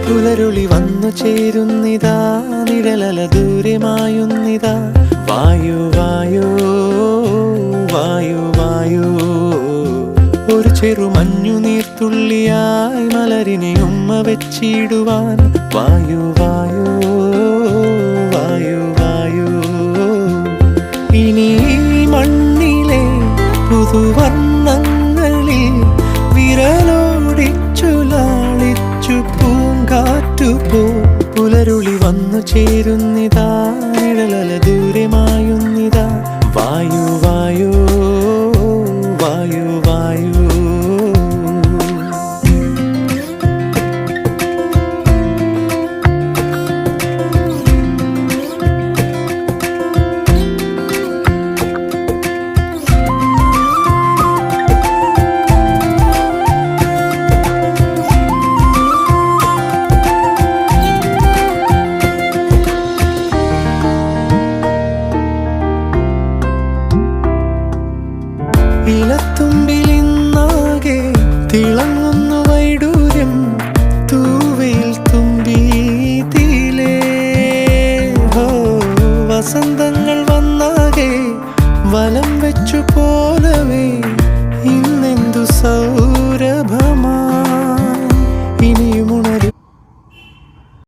പുലരുളി വന്നു ചേരുന്നിതാ, നിഴലല ദൂരെ മായുന്നിതാ. വായു വായു വായു വായു, ഒരു ചെറു മഞ്ഞു നീർത്തുള്ളിയായി മലരിനെ ഉമ്മ വെച്ചിടുവാൻ. വായു വായു വായു വായു, ഇനി മണ്ണിലെ പുതുവർണ്ണങ്ങളിൽ വിരലോടിച്ചു ലാളിച്ചു പൂങ്കാറ്റുപോ. പുലരുളി വന്നു ചേരുന്നിതാ, നിഴലല ദൂരെ മായുന്നിതാ. വായു വായു വായു വായു. ഇലത്തുമ്പിലിന്നാകെ തിളങ്ങുന്നു വൈഡൂര്യം, തൂവയിൽ തുമ്പീതിലേ. വസന്തങ്ങൾ വന്നാകെ വലം വെച്ചു പോലവേ ഇന്നെന്തു സൗരഭമാ.